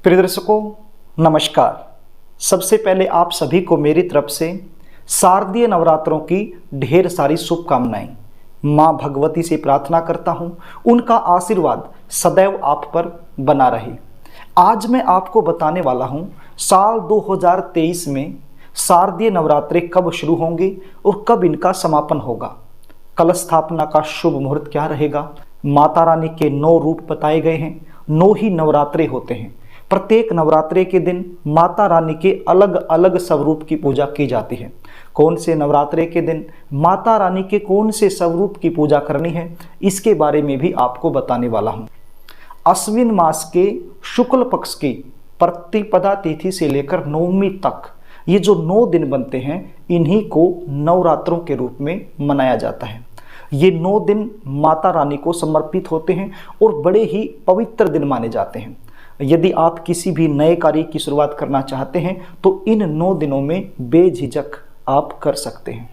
प्रिय दर्शकों नमस्कार। सबसे पहले आप सभी को मेरी तरफ से शारदीय नवरात्रों की ढेर सारी शुभकामनाएं। माँ भगवती से प्रार्थना करता हूँ उनका आशीर्वाद सदैव आप पर बना रहे। आज मैं आपको बताने वाला हूँ साल 2023 में शारदीय नवरात्रे कब शुरू होंगे और कब इनका समापन होगा। कलश स्थापना का शुभ मुहूर्त क्या रहेगा। माता रानी के 9 रूप बताए गए हैं। 9 ही नवरात्रे होते हैं। प्रत्येक नवरात्रे के दिन माता रानी के अलग अलग स्वरूप की पूजा की जाती है। कौन से नवरात्रे के दिन माता रानी के कौन से स्वरूप की पूजा करनी है, इसके बारे में भी आपको बताने वाला हूँ। अश्विन मास के शुक्ल पक्ष की प्रतिपदा तिथि से लेकर नवमी तक ये जो 9 दिन बनते हैं, इन्हीं को नवरात्रों के रूप में मनाया जाता है। ये 9 दिन माता रानी को समर्पित होते हैं और बड़े ही पवित्र दिन माने जाते हैं। यदि आप किसी भी नए कार्य की शुरुआत करना चाहते हैं तो इन 9 दिनों में बेझिझक आप कर सकते हैं।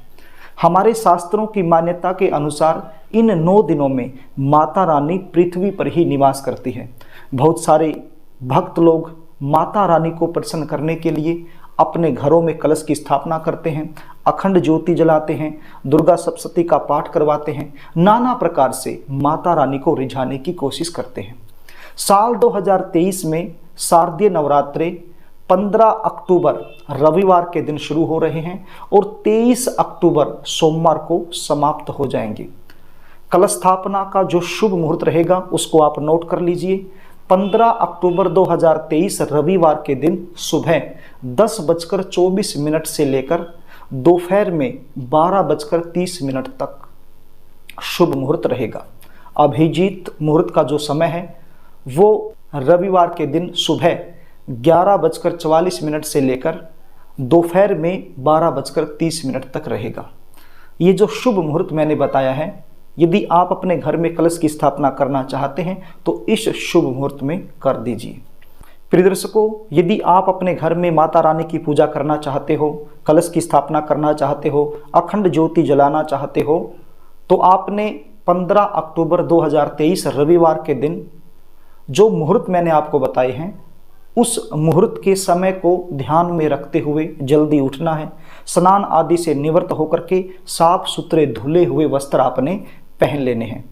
हमारे शास्त्रों की मान्यता के अनुसार इन 9 दिनों में माता रानी पृथ्वी पर ही निवास करती है। बहुत सारे भक्त लोग माता रानी को प्रसन्न करने के लिए अपने घरों में कलश की स्थापना करते हैं, अखंड ज्योति जलाते हैं, दुर्गा सप्तशती का पाठ करवाते हैं, नाना प्रकार से माता रानी को रिझाने की कोशिश करते हैं। साल 2023 में शारदीय नवरात्रे 15 अक्टूबर रविवार के दिन शुरू हो रहे हैं और 23 अक्टूबर सोमवार को समाप्त हो जाएंगे। कलश स्थापना का जो शुभ मुहूर्त रहेगा उसको आप नोट कर लीजिए। 15 अक्टूबर 2023 रविवार के दिन सुबह 10:24 से लेकर दोपहर में 12:30 तक शुभ मुहूर्त रहेगा। अभिजीत मुहूर्त का जो समय है वो रविवार के दिन सुबह 11:44 से लेकर दोपहर में 12:30 तक रहेगा। ये जो शुभ मुहूर्त मैंने बताया है, यदि आप अपने घर में कलश की स्थापना करना चाहते हैं तो इस शुभ मुहूर्त में कर दीजिए। प्रिय दर्शकों, यदि आप अपने घर में माता रानी की पूजा करना चाहते हो, कलश की स्थापना करना चाहते हो, अखंड ज्योति जलाना चाहते हो, तो आपने 15 अक्टूबर 2023 रविवार के दिन जो मुहूर्त मैंने आपको बताए हैं, उस मुहूर्त के समय को ध्यान में रखते हुए जल्दी उठना है। स्नान आदि से निवृत्त होकर के साफ सुथरे धुले हुए वस्त्र आपने पहन लेने हैं।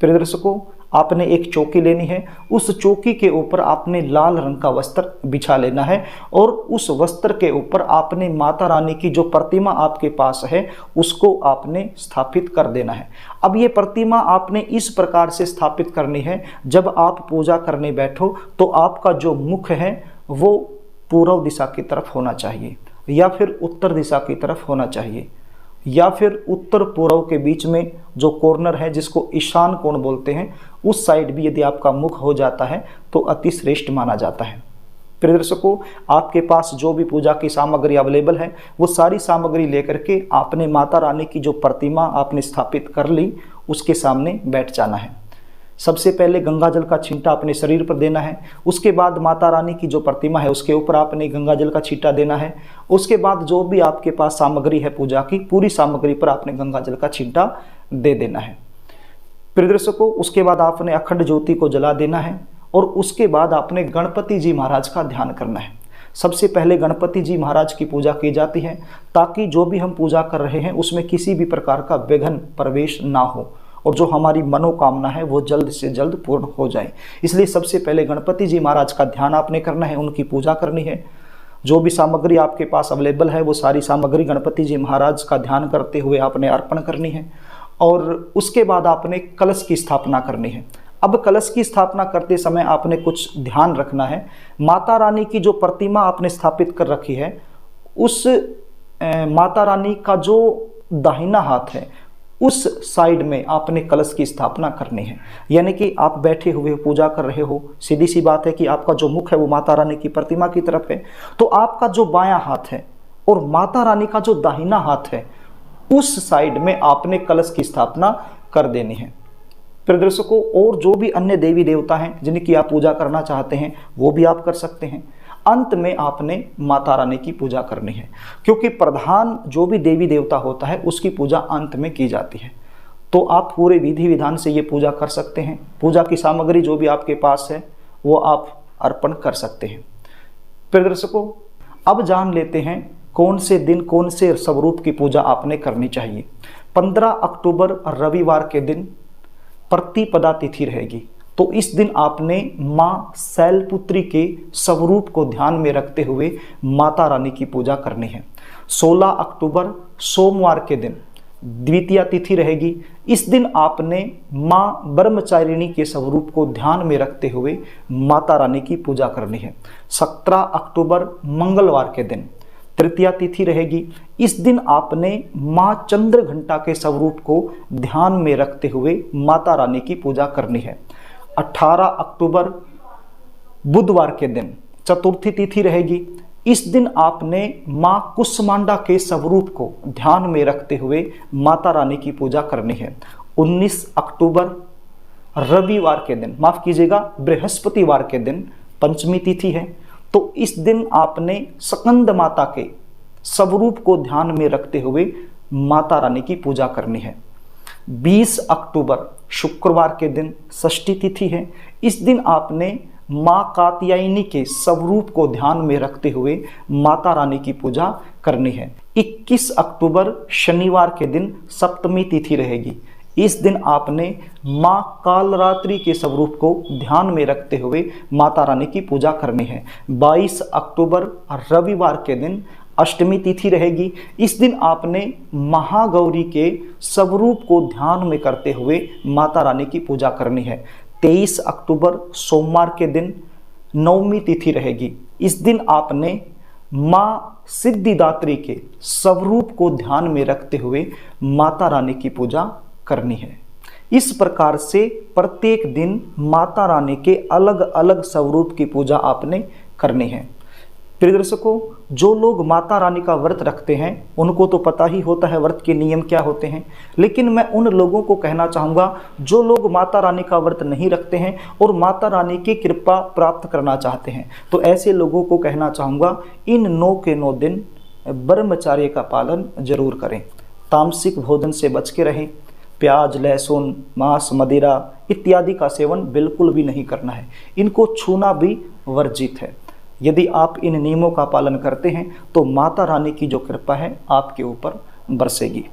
प्रिय दर्शकों, आपने एक चौकी लेनी है। उस चौकी के ऊपर आपने लाल रंग का वस्त्र बिछा लेना है और उस वस्त्र के ऊपर आपने माता रानी की जो प्रतिमा आपके पास है उसको आपने स्थापित कर देना है। अब ये प्रतिमा आपने इस प्रकार से स्थापित करनी है, जब आप पूजा करने बैठो तो आपका जो मुख है वो पूर्व दिशा की तरफ होना चाहिए, या फिर उत्तर दिशा की तरफ होना चाहिए, या फिर उत्तर पूर्व के बीच में जो कॉर्नर है जिसको ईशान कोण बोलते हैं, उस साइड भी यदि आपका मुख हो जाता है तो अति श्रेष्ठ माना जाता है। प्रिय दर्शकों, आपके पास जो भी पूजा की सामग्री अवेलेबल है वो सारी सामग्री लेकर के आपने माता रानी की जो प्रतिमा आपने स्थापित कर ली उसके सामने बैठ जाना है। सबसे पहले गंगा जल का छींटा अपने शरीर पर देना है। उसके बाद माता रानी की जो प्रतिमा है उसके ऊपर आपने गंगा जल का छींटा देना है। उसके बाद जो भी आपके पास सामग्री है पूजा की, पूरी सामग्री पर आपने गंगा जल का छींटा दे देना है। प्रिय दर्शकों, उसके बाद आपने अखंड ज्योति को जला देना है और उसके बाद आपने गणपति जी महाराज का ध्यान करना है। सबसे पहले गणपति जी महाराज की पूजा की जाती है ताकि जो भी हम पूजा कर रहे हैं उसमें किसी भी प्रकार का विघ्न प्रवेश ना हो और जो हमारी मनोकामना है वो जल्द से जल्द पूर्ण हो जाए। इसलिए सबसे पहले गणपति जी महाराज का ध्यान आपने करना है, उनकी पूजा करनी है। जो भी सामग्री आपके पास अवेलेबल है वो सारी सामग्री गणपति जी महाराज का ध्यान करते हुए आपने अर्पण करनी है और उसके बाद आपने कलश की स्थापना करनी है। अब कलश की स्थापना करते समय आपने कुछ ध्यान रखना है। माता रानी की जो प्रतिमा आपने स्थापित कर रखी है, उस माता रानी का जो दाहिना हाथ है उस साइड में आपने कलश की स्थापना करनी है। यानी कि आप बैठे हुए पूजा कर रहे हो, सीधी सी बात है कि आपका जो मुख है वो माता रानी की प्रतिमा की तरफ है, तो आपका जो बायां हाथ है और माता रानी का जो दाहिना हाथ है उस साइड में आपने कलश की स्थापना कर देनी है। प्रिय दर्शकों, और जो भी अन्य देवी देवता हैं जिनकी आप पूजा करना चाहते हैं वो भी आप कर सकते हैं। अंत में आपने माता रानी की पूजा करनी है, क्योंकि प्रधान जो भी देवी देवता होता है उसकी पूजा अंत में की जाती है। तो आप पूरे विधि विधान से ये पूजा कर सकते हैं। पूजा की सामग्री जो भी आपके पास है वो आप अर्पण कर सकते हैं। प्रिय दर्शकों, अब जान लेते हैं कौन से दिन कौन से स्वरूप की पूजा आपने करनी चाहिए। 15 अक्टूबर रविवार के दिन प्रतिपदा तिथि रहेगी, तो इस दिन आपने माँ शैलपुत्री के स्वरूप को ध्यान में रखते हुए माता रानी की पूजा करनी है। 16 अक्टूबर सोमवार के दिन द्वितीया तिथि रहेगी। इस दिन आपने माँ ब्रह्मचारिणी के स्वरूप को ध्यान में रखते हुए माता रानी की पूजा करनी है। 17 अक्टूबर मंगलवार के दिन तृतीया तिथि रहेगी। इस दिन आपने माँ चंद्रघंटा के स्वरूप को ध्यान में रखते हुए माता रानी की पूजा करनी है। 18 अक्टूबर बुधवार के दिन चतुर्थी तिथि रहेगी। इस दिन आपने माँ कुष्मांडा के स्वरूप को ध्यान में रखते हुए माता रानी की पूजा करनी है। 19 अक्टूबर रविवार के दिन, माफ कीजिएगा बृहस्पतिवार के दिन पंचमी तिथि है, तो इस दिन आपने स्कंद माता के स्वरूप को ध्यान में रखते हुए माता रानी की पूजा करनी है। 20 अक्टूबर शुक्रवार के दिन षष्ठी तिथि है। इस दिन आपने माँ कात्यायनी के स्वरूप को ध्यान में रखते हुए माता रानी की पूजा करनी है। 21 अक्टूबर शनिवार के दिन सप्तमी तिथि रहेगी। इस दिन आपने माँ कालरात्रि के स्वरूप को ध्यान में रखते हुए माता रानी की पूजा करनी है। 22 अक्टूबर रविवार के दिन अष्टमी तिथि रहेगी। इस दिन आपने महागौरी के स्वरूप को ध्यान में करते हुए माता रानी की पूजा करनी है। 23 अक्टूबर सोमवार के दिन नवमी तिथि रहेगी। इस दिन आपने माँ सिद्धिदात्री के स्वरूप को ध्यान में रखते हुए माता रानी की पूजा करनी है। इस प्रकार से प्रत्येक दिन माता रानी के अलग अलग स्वरूप की पूजा आपने करनी है। प्रिय दर्शकों, जो लोग माता रानी का व्रत रखते हैं उनको तो पता ही होता है व्रत के नियम क्या होते हैं, लेकिन मैं उन लोगों को कहना चाहूँगा जो लोग माता रानी का व्रत नहीं रखते हैं और माता रानी की कृपा प्राप्त करना चाहते हैं, तो ऐसे लोगों को कहना चाहूँगा इन 9 के 9 दिन ब्रह्मचर्य का पालन जरूर करें। तामसिक भोजन से बच के रहें। प्याज, लहसुन, मांस, मदिरा इत्यादि का सेवन बिल्कुल भी नहीं करना है। इनको छूना भी वर्जित है। यदि आप इन नियमों का पालन करते हैं तो माता रानी की जो कृपा है आपके ऊपर बरसेगी।